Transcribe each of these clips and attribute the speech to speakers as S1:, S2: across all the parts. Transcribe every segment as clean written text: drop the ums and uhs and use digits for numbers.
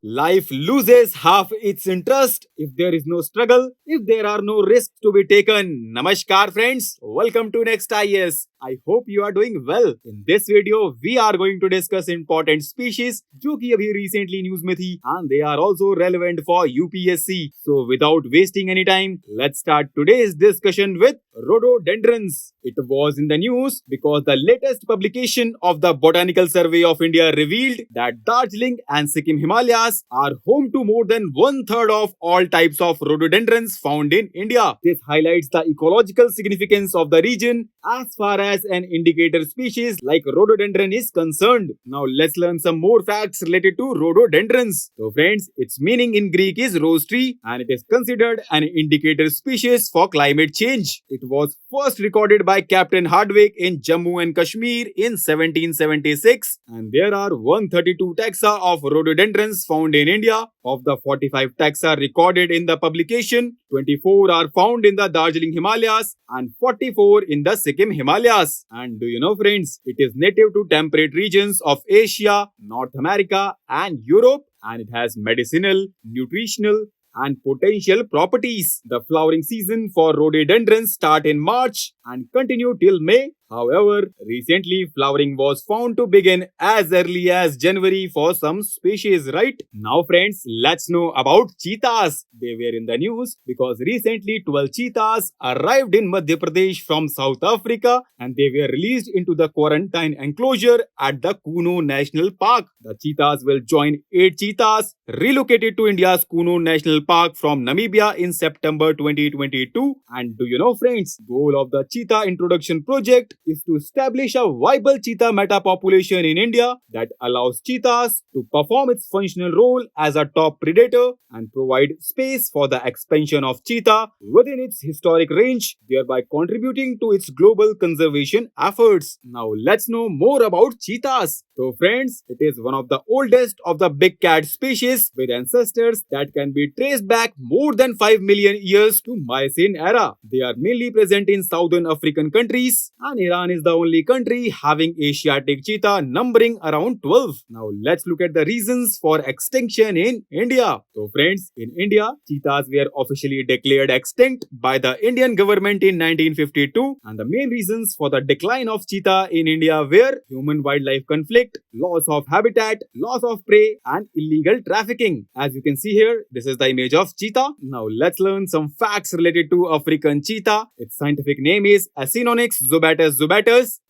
S1: life loses half its interest if there is no struggle, if there are no risks to be taken. Namaskar friends, welcome to Next IAS. I hope you are doing well. In this video, we are going to discuss important species जो कि अभी recently news में थी and they are also relevant for UPSC. So without wasting any time, let's start today's discussion with Rhododendrons. It was in the news because the latest publication of the Botanical Survey of India revealed that Darjeeling and Sikkim Himalayas are home to more than one-third of all types of rhododendrons found in India. This highlights the ecological significance of the region as far as an indicator species like rhododendron is concerned. Now let's learn some more facts related to rhododendrons. So friends, its meaning in Greek is rose tree and it is considered an indicator species for climate change. It was first recorded by Captain Hardwick in Jammu and Kashmir in 1776 and there are 132 taxa of rhododendrons found in India. Of the 45 taxa recorded in the publication, 24 are found in the Darjeeling Himalayas and 44 in the Sikkim Himalayas. And do you know friends, it is native to temperate regions of Asia, North America and Europe and it has medicinal, nutritional and potential properties. The flowering season for rhododendrons start in March and continue till May. However, recently flowering was found to begin as early as January for some species, right? Now friends, let's know about cheetahs. They were in the news because recently 12 cheetahs arrived in Madhya Pradesh from South Africa and they were released into the quarantine enclosure at the Kuno National Park. The cheetahs will join 8 cheetahs relocated to India's Kuno National Park from Namibia in September 2022. And do you know friends, goal of the cheetah introduction project is to establish a viable cheetah meta-population in India that allows cheetahs to perform its functional role as a top predator and provide space for the expansion of cheetah within its historic range, thereby contributing to its global conservation efforts. Now let's know more about cheetahs. So friends, it is one of the oldest of the big cat species with ancestors that can be traced back more than 5 million years to Miocene era. They are mainly present in southern African countries and Iran is the only country having Asiatic cheetah numbering around 12. Now let's look at the reasons for extinction in India. So friends, in India, cheetahs were officially declared extinct by the Indian government in 1952 and the main reasons for the decline of cheetah in India were human-wildlife conflict, loss of habitat, loss of prey and illegal trafficking. As you can see here, this is the image of cheetah. Now let's learn some facts related to African cheetah. Its scientific name is Acinonyx zubatus.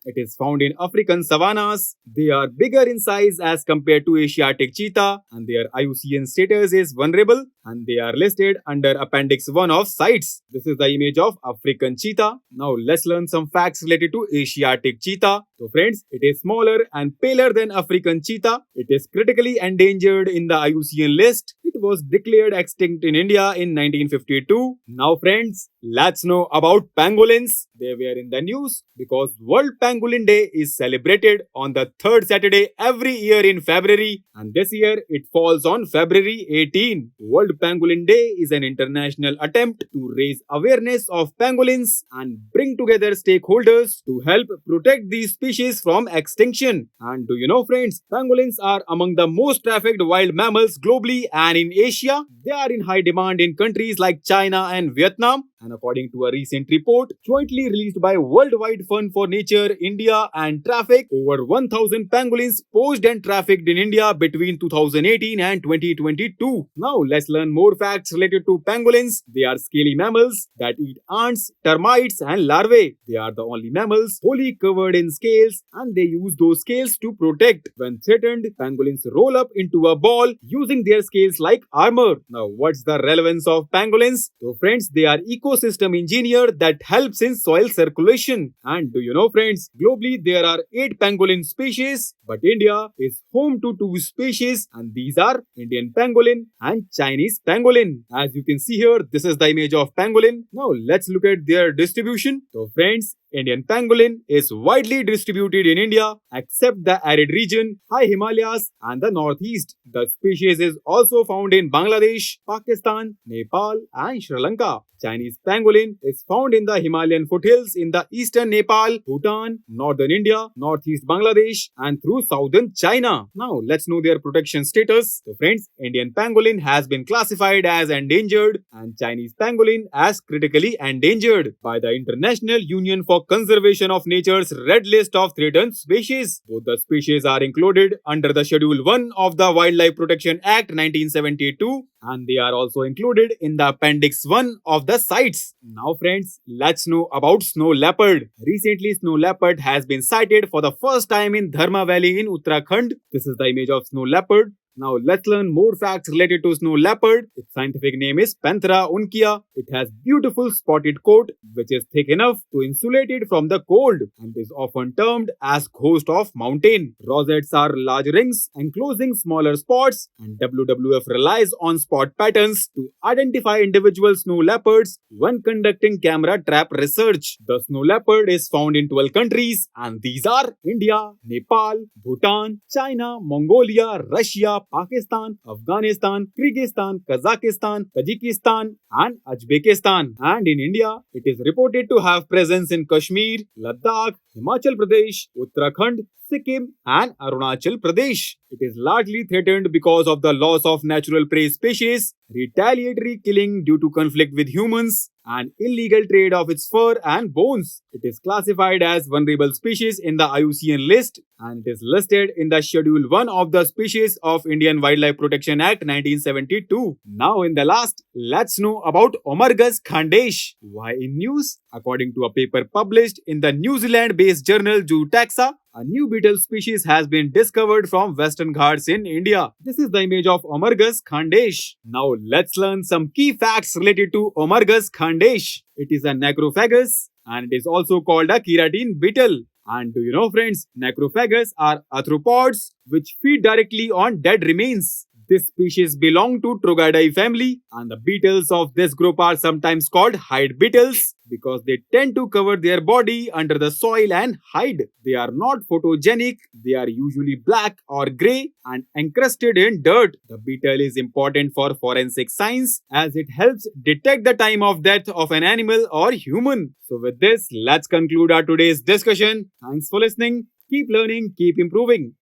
S1: It is found in African savannas. They are bigger in size as compared to Asiatic cheetah and their IUCN status is vulnerable and they are listed under Appendix 1 of CITES. This is the image of African cheetah. Now let's learn some facts related to Asiatic cheetah. So friends, it is smaller and paler than African cheetah. It is critically endangered in the IUCN list. It was declared extinct in India in 1952. Now friends, let's know about pangolins. They were in the news because World Pangolin Day is celebrated on the third Saturday every year in February and this year it falls on February 18. World Pangolin Day is an international attempt to raise awareness of pangolins and bring together stakeholders to help protect these species from extinction. And do you know friends, pangolins are among the most trafficked wild mammals globally and in Asia. They are in high demand in countries like China and Vietnam. And according to a recent report jointly released by Worldwide Fund for Nature, India and Traffic, over 1,000 pangolins posed and trafficked in India between 2018 and 2022. Now let's learn more facts related to pangolins. They are scaly mammals that eat ants, termites and larvae. They are the only mammals wholly covered in scales and they use those scales to protect. When threatened, pangolins roll up into a ball using their scales like armor. Now what's the relevance of pangolins? So friends, they are ecosystem engineer that helps in soil circulation. And do you know friends, globally there are 8 pangolin species, but India is home to 2 species and these are Indian pangolin and Chinese pangolin. As you can see here, this is the image of pangolin. Now let's look at their distribution. So friends, Indian pangolin is widely distributed in India except the arid region, high Himalayas and the northeast. The species is also found in Bangladesh, Pakistan, Nepal and Sri Lanka. Chinese Chinese pangolin is found in the Himalayan foothills in the eastern Nepal, Bhutan, northern India, northeast Bangladesh, and through southern China. Now, let's know their protection status. So, friends, Indian pangolin has been classified as endangered and Chinese pangolin as critically endangered by the International Union for Conservation of Nature's Red List of Threatened Species. Both the species are included under the Schedule 1 of the Wildlife Protection Act 1972 and they are also included in the Appendix 1 of the CITES. Now friends, let's know about snow leopard. Recently, snow leopard has been sighted for the first time in Dharma Valley in Uttarakhand. This is the image of snow leopard. Now let's learn more facts related to snow leopard. Its scientific name is Panthera uncia. It has beautiful spotted coat which is thick enough to insulate it from the cold and is often termed as ghost of mountain. Rosettes are large rings enclosing smaller spots and WWF relies on spot patterns to identify individual snow leopards when conducting camera trap research. The snow leopard is found in 12 countries and these are India, Nepal, Bhutan, China, Mongolia, Russia, Pakistan, Afghanistan, Kyrgyzstan, Kazakhstan, Tajikistan, and Uzbekistan. And in India, it is reported to have presence in Kashmir, Ladakh, Himachal Pradesh, Uttarakhand, Sikkim, and Arunachal Pradesh. It is largely threatened because of the loss of natural prey species, retaliatory killing due to conflict with humans, and illegal trade of its fur and bones. It is classified as vulnerable species in the IUCN list and it is listed in the Schedule 1 of the Species of Indian Wildlife Protection Act 1972. Now in the last, let's know about Omorgus Khandesh. Why in news? According to a paper published in the New Zealand-based journal Zootaxa, a new beetle species has been discovered from Western Ghats in India. This is the image of Omorgus Khandesh. Now let's learn some key facts related to Omorgus Khandesh. It is a necrophagus and it is also called a keratin beetle. And do you know friends, necrophagus are arthropods which feed directly on dead remains. This species belong to Trogaidae family and the beetles of this group are sometimes called hide beetles because they tend to cover their body under the soil and hide. They are not photogenic, they are usually black or grey and encrusted in dirt. The beetle is important for forensic science as it helps detect the time of death of an animal or human. So with this, let's conclude our today's discussion. Thanks for listening. Keep learning, keep improving.